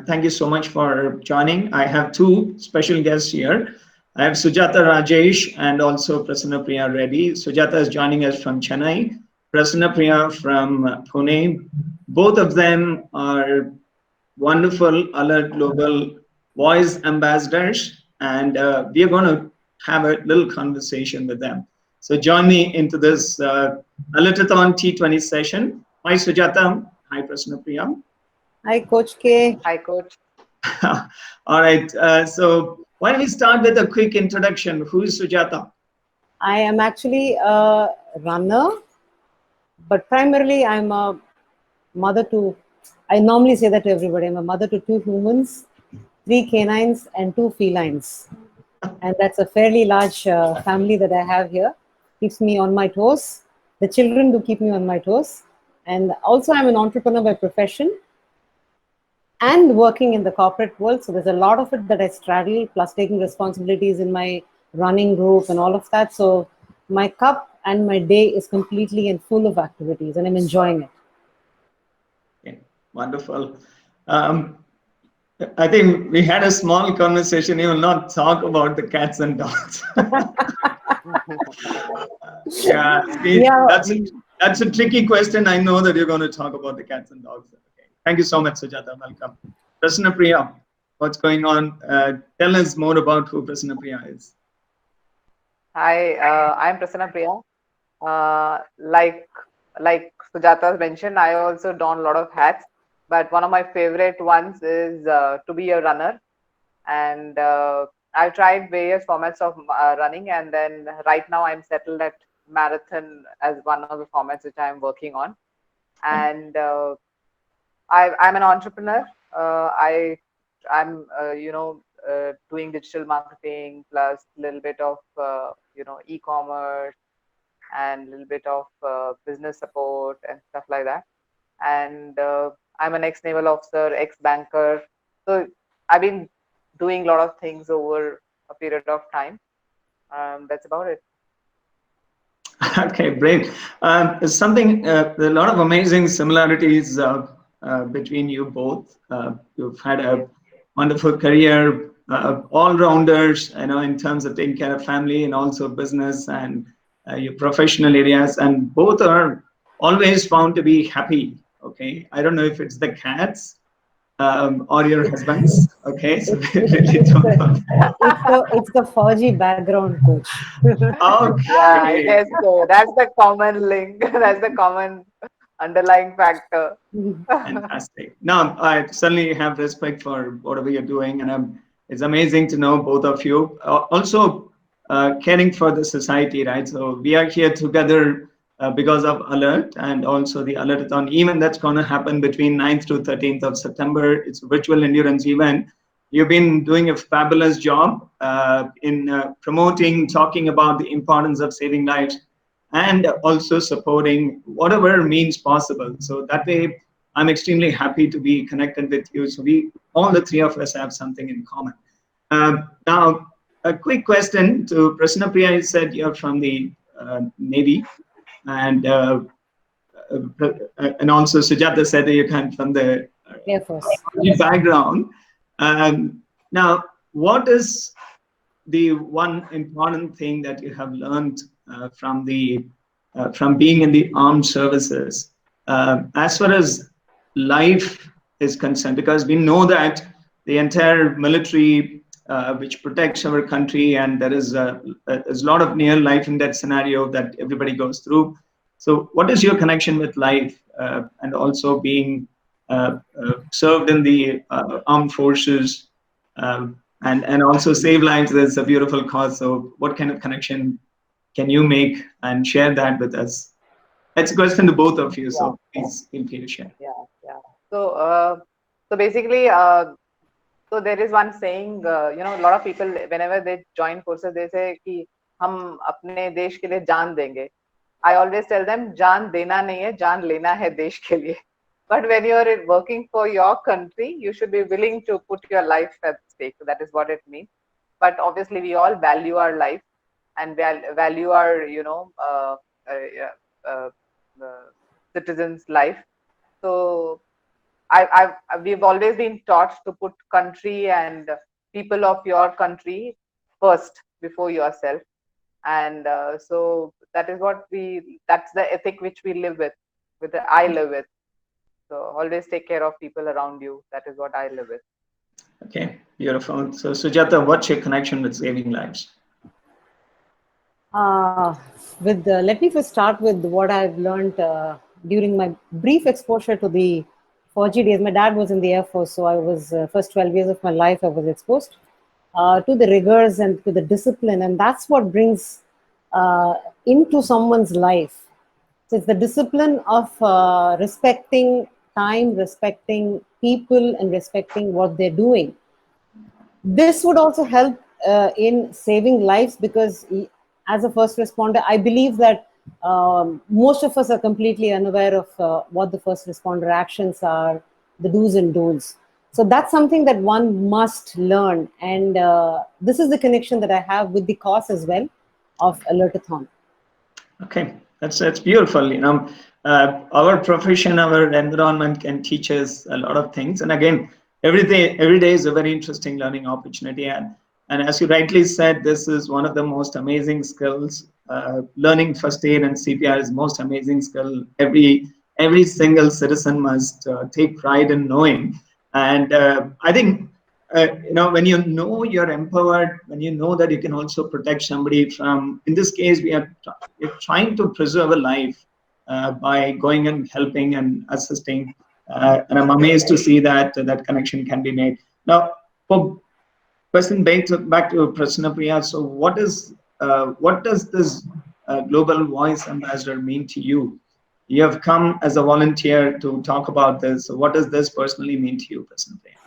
Thank you so much for joining. I have two special guests here. I have Sujatha Rajesh and also Prasannapriya Reddy. Sujatha is joining us from Chennai, Prasannapriya from Pune. Both of them are wonderful Alert Global voice ambassadors, and we are going to have a little conversation with them. So join me into this ALERTATHON T20 session. Hi, Sujatha. Hi, Prasannapriya. Hi, Coach K. Hi, Coach. All right. So why don't we start with a quick introduction? Who is Sujatha? I am actually a runner, but primarily I'm a mother to, I normally say that to everybody, I'm a mother to two humans, three canines, and two felines. And that's a fairly large family that I have here. Keeps me on my toes. The children do keep me on my toes. And also, I'm an entrepreneur by profession and working in the corporate world. So there's a lot of it that I straddle, plus taking responsibilities in my running group and all of that. So my cup and my day is completely and full of activities, and I'm enjoying it. Okay, wonderful. I think we had a small conversation. You will not talk about the cats and dogs. Yeah, see, Yeah, that's a tricky question. I know that you're going to talk about the cats and dogs. Okay. Thank you so much, Sujatha. Welcome. Prasannapriya, what's going on? Tell us more about who Prasannapriya is. Hi, I'm Prasannapriya. Like Sujata mentioned, I also don a lot of hats, but one of my favorite ones is to be a runner. And I've tried various formats of running, and then right now I'm settled at marathon as one of the formats which I'm working on. And I'm an entrepreneur. I'm doing digital marketing plus a little bit of e-commerce and a little bit of business support and stuff like that. And I'm an ex-naval officer, ex-banker. So I've been doing a lot of things over a period of time. That's about it. Okay, great. Something, a lot of amazing similarities between you both. You've had a wonderful career, all-rounders, in terms of taking care of family and also business and your professional areas, and both are always found to be happy. Okay, I don't know if it's the cats or your husbands. Okay, so we really don't know. it's the Fauji background, Coach. Yeah, I Okay. guess so. That's the common link. That's the common underlying factor. Fantastic. Now, I certainly have respect for whatever you're doing, and it's amazing to know both of you. Also, caring for the society, right? So we are here together because of Alert and also the Alertathon event that's going to happen between 9th to 13th of September. It's a virtual endurance event. You've been doing a fabulous job in promoting, talking about the importance of saving lives, and also supporting whatever means possible. So that way, I'm extremely happy to be connected with you. So all the three of us have something in common. Now, a quick question to Prasannapriya. You said you're from the Navy, and also Sujatha said that you come from the Air Force. background. Now, what is the one important thing that you have learned from being in the armed services as far as life is concerned? Because we know that the entire military which protects our country, and there's a lot of near life in that scenario that everybody goes through. So what is your connection with life and also being served in the armed forces and also save lives? Is a beautiful cause. So what kind of connection can you make and share that with us? That's a question to both of you. Yeah, So please feel free to share. yeah. So basically, so there is one saying, a lot of people, whenever they join forces, they say कि हम अपने देश के लिए जान देंगे. I always tell them, जान देना नहीं है, जान लेना है देश के लिए. But when you are working for your country, you should be willing to put your life at stake. So that is what it means. But obviously, we all value our life and value our, uh, citizens' life. So we've always been taught to put country and people of your country first before yourself. And so that is what that's the ethic which we live with the I live with. So always take care of people around you. That is what I live with. Okay, beautiful. So Sujatha, what's your connection with saving lives? Let me first start with what I've learned during my brief exposure to the 4G days. My dad was in the Air Force, so I was first 12 years of my life I was exposed to the rigors and to the discipline, and that's what brings into someone's life. So it's the discipline of respecting time, respecting people, and respecting what they're doing. This would also help in saving lives because as a first responder, I believe that most of us are completely unaware of what the first responder actions are, the do's and don'ts. So that's something that one must learn. And this is the connection that I have with the cause as well of ALERTATHON. Okay, that's beautiful. Our profession, our environment can teach us a lot of things. And again, every day is a very interesting learning opportunity. And as you rightly said, this is one of the most amazing skills. Learning first aid and CPR is most amazing skill. Every single citizen must take pride in knowing. And I think when you know you're empowered, when you know that you can also protect somebody from, in this case, we're trying to preserve a life by going and helping and assisting. And I'm amazed to see that connection can be made. Now, for question back to Prasannapriya, so what does this Global Voice Ambassador mean to you? You have come as a volunteer to talk about this. So what does this personally mean to you, Prasannapriya?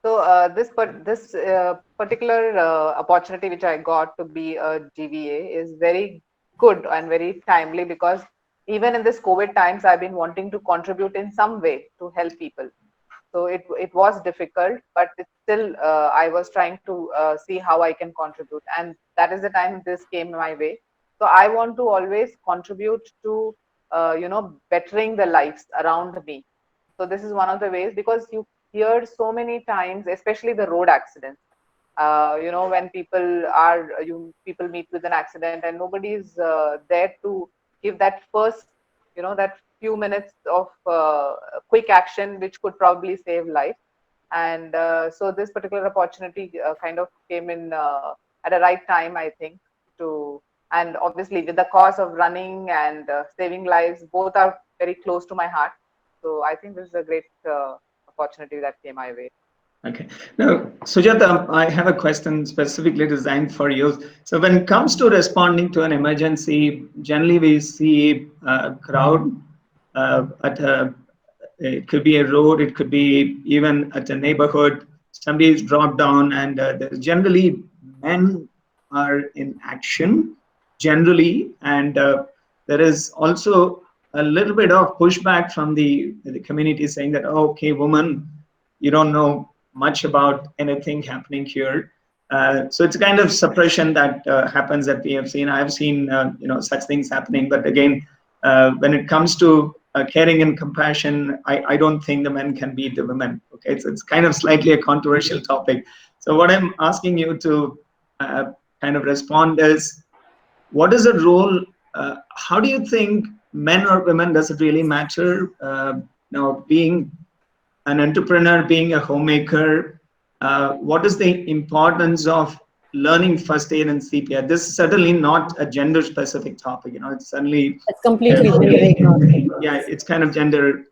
So this particular opportunity which I got to be a GVA is very good and very timely, because even in this COVID times, I've been wanting to contribute in some way to help people. So it was difficult, but it's still I was trying to see how I can contribute, and that is the time this came my way. So I want to always contribute to bettering the lives around me. So this is one of the ways, because you hear so many times, especially the road accidents. When people meet with an accident and nobody is there to give that first, that few minutes of quick action, which could probably save life. And so this particular opportunity kind of came in at the right time, I think. And obviously, with the cause of running and saving lives, both are very close to my heart. So I think this is a great opportunity that came my way. Okay. Now, Sujatha, I have a question specifically designed for you. So when it comes to responding to an emergency, generally we see a crowd it could be a road, it could be even at a neighborhood. Somebody is dropped down, and there's generally men are in action, generally, and there is also a little bit of pushback from the community saying that, oh, okay, woman, you don't know much about anything happening here. So it's a kind of suppression that happens that we have seen. I've seen such things happening, but again, when it comes to caring and compassion, I don't think the men can beat the women. Okay, it's kind of slightly a controversial topic. So what I'm asking you to kind of respond is, what is the role? How do you think men or women, does it really matter? Being an entrepreneur, being a homemaker, what is the importance of learning first aid and CPR? This is certainly not a gender specific topic, it's certainly completely gender agnostic. Yeah, it's kind of gender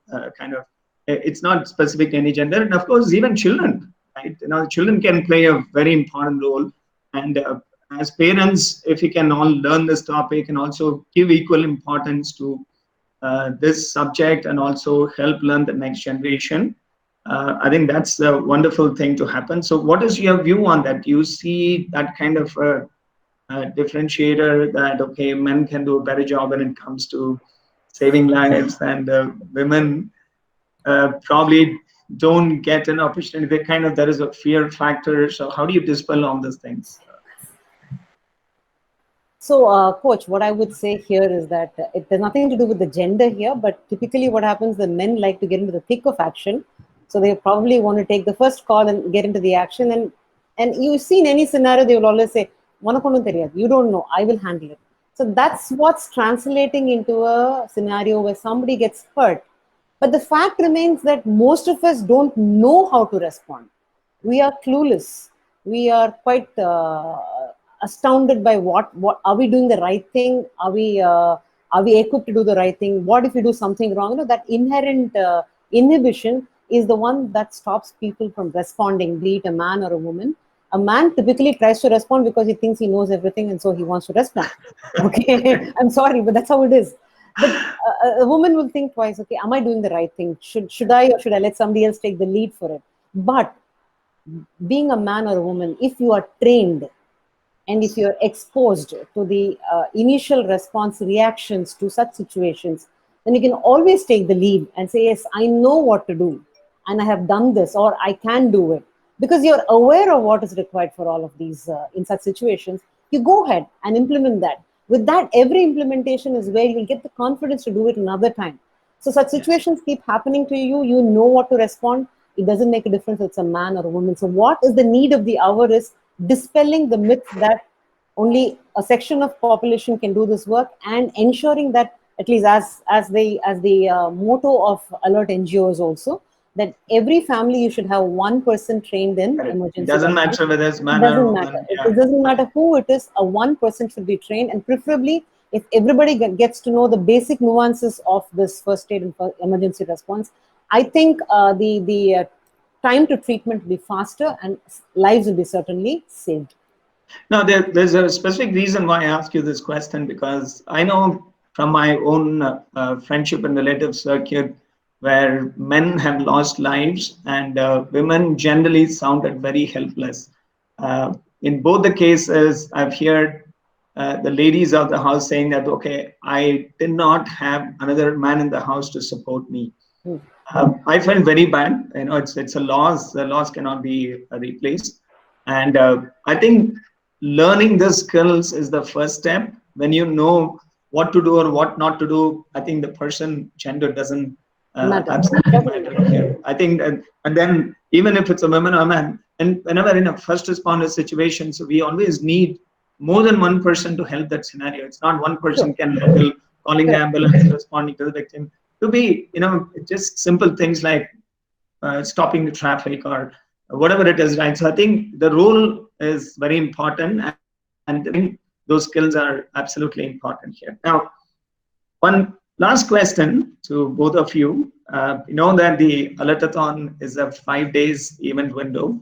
it's not specific to any gender. And of course, even children, right? Children can play a very important role. And as parents, if we can all learn this topic and also give equal importance to this subject and also help learn the next generation, I think that's a wonderful thing to happen. So what is your view on that? You see that kind of differentiator that, okay, men can do a better job when it comes to saving lives, and women probably don't get an opportunity. There is a fear factor. So how do you dispel all these things? So, coach, what I would say here is that it has nothing to do with the gender here, but typically what happens, the men like to get into the thick of action. So they probably want to take the first call and get into the action. And you see in any scenario, they will always say, "Unaku onnu theriyadu. You don't know. I will handle it." So that's what's translating into a scenario where somebody gets hurt. But the fact remains that most of us don't know how to respond. We are clueless. We are quite astounded by what are we doing the right thing? Are we equipped to do the right thing? What if we do something wrong? You know, that inherent inhibition is the one that stops people from responding, be it a man or a woman. A man typically tries to respond because he thinks he knows everything and so he wants to respond. Okay, I'm sorry, but that's how it is. But a woman will think twice. Okay, am I doing the right thing? Should I, or should I let somebody else take the lead for it? But being a man or a woman, if you are trained and if you're exposed to the initial response reactions to such situations, then you can always take the lead and say, yes, I know what to do and I have done this, or I can do it. Because you're aware of what is required for all of these in such situations, you go ahead and implement that. With that, every implementation is where you will get the confidence to do it another time. So such situations keep happening to you. You know what to respond. It doesn't make a difference if it's a man or a woman. So what is the need of the hour is dispelling the myth that only a section of population can do this work, and ensuring that, at least as the motto of alert NGOs also, that every family you should have one person trained in emergency. It doesn't matter whether it's man or doesn't woman. matter. It doesn't matter who it is. A one person should be trained, and preferably if everybody gets to know the basic nuances of this first aid and emergency response, I think the time to treatment will be faster and lives will be certainly saved. Now, there's a specific reason why I ask you this question, because I know from my own friendship and relative circuit where men have lost lives and women generally sounded very helpless. In both the cases, I've heard the ladies of the house saying that, okay, I did not have another man in the house to support me. I felt very bad. You know, it's a loss. The loss cannot be replaced. And I think learning the skills is the first step. When you know what to do or what not to do, I think the person gender doesn't absolutely matter here. I think, and then even if it's a woman or a man, and whenever in a first responder situation, so we always need more than one person to help that scenario. It's not one person can handle calling the ambulance, responding to the victim. To be, you know, just simple things like stopping the traffic or whatever it is, right? So I think the role is very important, and I think those skills are absolutely important here. Now, one last question to both of you. You know that the ALERTATHON is a 5 days event window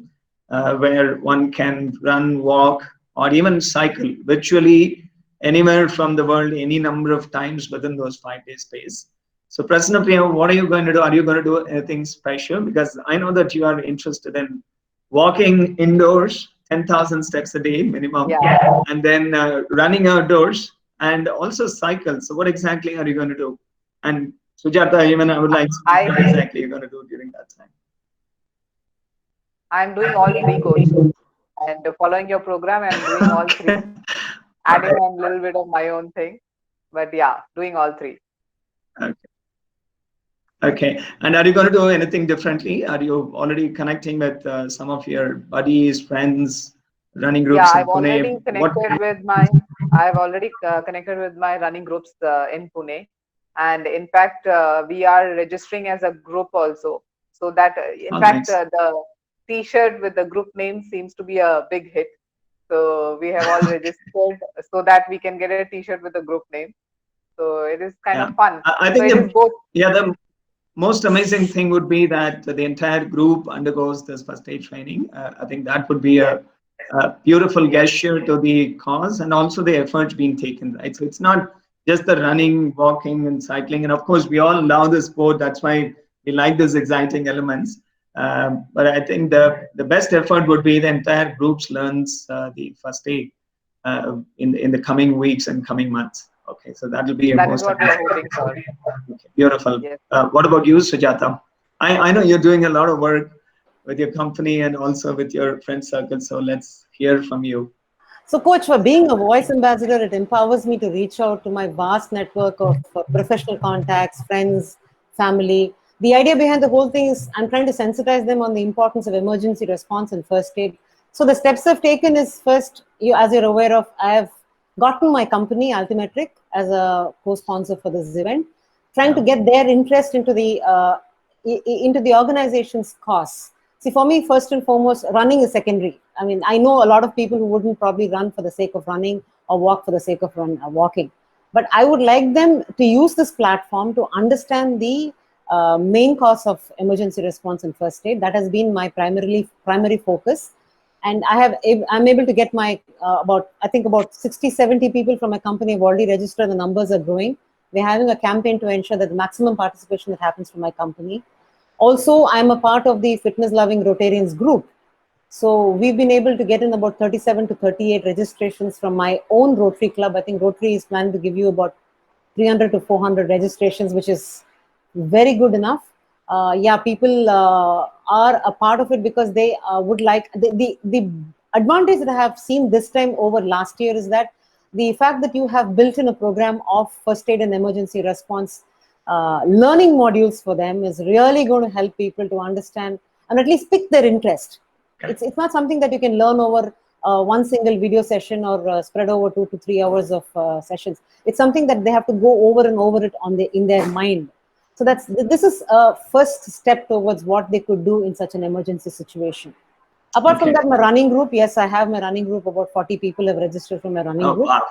where one can run, walk, or even cycle virtually anywhere from the world, any number of times within those 5 days space. So Prasannapriya, what are you going to do? Are you going to do anything special? Because I know that you are interested in walking indoors, 10,000 steps a day minimum, and then running outdoors and also cycle. So what exactly are you going to do? And Sujatha, even I would like to know what exactly you're going to do during that time. I'm doing all three, coach, and following your program, I'm doing all three, adding a little bit of my own thing, but yeah, doing all three. Okay. Okay. And are you going to do anything differently? Are you already connecting with some of your buddies, friends, running groups? Yeah, I've already connected with my. I've already connected with my running groups in Pune, and in fact, we are registering as a group also. So that, in fact, the T-shirt with the group name seems to be a big hit. So we have all registered so that we can get a T-shirt with the group name. So it is kind of fun. I think so it is both. Yeah, the most amazing thing would be that the entire group undergoes this first aid training. I think that would be a beautiful gesture to the cause, and also the efforts being taken, right? So it's not just the running, walking, and cycling. And of course, we all love the sport. That's why we like these exciting elements. But I think the best effort would be the entire groups learns the first aid in the coming weeks and coming months. Okay, so that will be that is what we are hoping for. Okay, beautiful. Yes. What about you, Sujatha? I know you're doing a lot of work with your company and also with your friend circle, so let's hear from you. So, Coach, for being a voice ambassador, it empowers me to reach out to my vast network of professional contacts, friends, family. The idea behind the whole thing is I'm trying to sensitize them on the importance of emergency response and first aid. So, the steps I've taken is first, as you're aware of, I have gotten my company, Altimetric, as a co-sponsor for this event, trying to get their interest into the organization's cause. See, for me, first and foremost, running is secondary. I mean, I know a lot of people who wouldn't probably run for the sake of running or walk for the sake of walking. But I would like them to use this platform to understand the main cause of emergency response and first aid. That has been my primary focus. And I'm able to get my about 60, 70 people from my company have already registered. The numbers are growing. We're having a campaign to ensure that the maximum participation that happens from my company. Also, I'm a part of the Fitness Loving Rotarians group. So we've been able to get in about 37 to 38 registrations from my own Rotary Club. I think Rotary is planning to give you about 300 to 400 registrations, which is very good enough. People are a part of it because they would like, the advantage that I have seen this time over last year is that the fact that you have built in a program of first aid and emergency response learning modules for them is really going to help people to understand and at least pick their interest. It's not something that you can learn over one single video session or spread over 2 to 3 hours of sessions. It's something that they have to go over and over it in their mind. So this is a first step towards what they could do in such an emergency situation. Apart from that, my running group, yes, I have my running group. About 40 people have registered from my running group. Wow.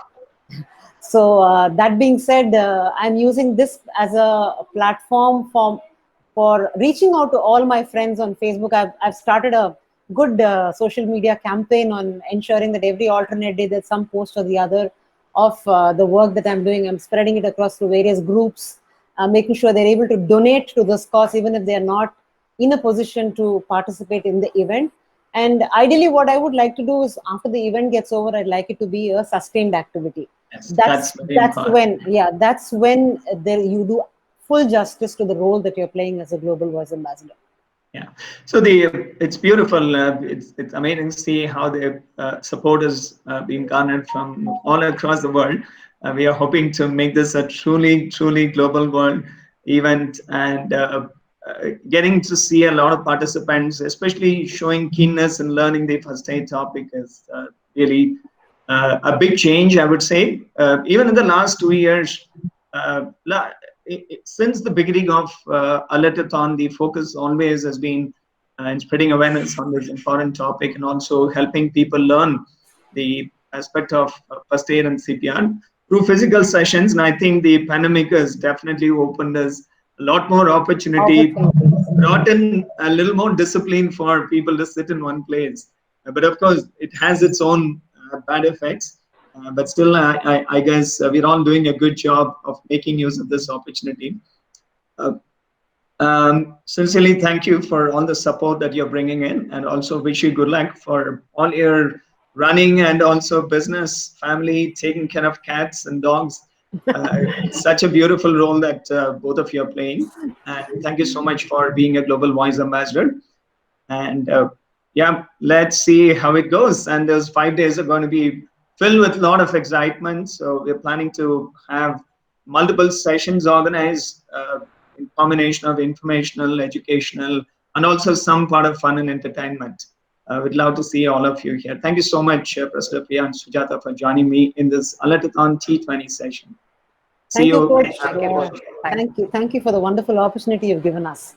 So that being said, I'm using this as a platform for reaching out to all my friends on Facebook. I've started a good social media campaign on ensuring that every alternate day there's some post or the other of the work that I'm doing. I'm spreading it across to various groups, making sure they're able to donate to this cause even if they're not in a position to participate in the event. And ideally, what I would like to do is after the event gets over, I'd like it to be a sustained activity. Yes, that's when you do full justice to the role that you're playing as a global voice ambassador. Yeah, so it's beautiful. It's amazing to see how the support is being garnered from all across the world. We are hoping to make this a truly global world event, and getting to see a lot of participants, especially showing keenness in learning the first aid topic, is really a big change, I would say. Even in the last 2 years, since the beginning of ALERTATHON, the focus always has been in spreading awareness on this important topic and also helping people learn the aspect of first aid and CPR through physical sessions. And I think the pandemic has definitely opened us a lot more opportunity, brought in a little more discipline for people to sit in one place. But of course, it has its own bad effects. But still, I guess we're all doing a good job of making use of this opportunity. Sincerely, thank you for all the support that you're bringing in, and also wish you good luck for all your running and also business, family, taking care of cats and dogs. It's such a beautiful role that both of you are playing. And thank you so much for being a Global Voice Ambassador. And yeah, let's see how it goes. And those 5 days are going to be filled with a lot of excitement. So we're planning to have multiple sessions organized in combination of informational, educational, and also some part of fun and entertainment. We'd love to see all of you here. Thank you so much, Prasannapriya and Sujatha, for joining me in this ALERTATHON T20 session. Thank you, Coach. Thank you for the wonderful opportunity you've given us.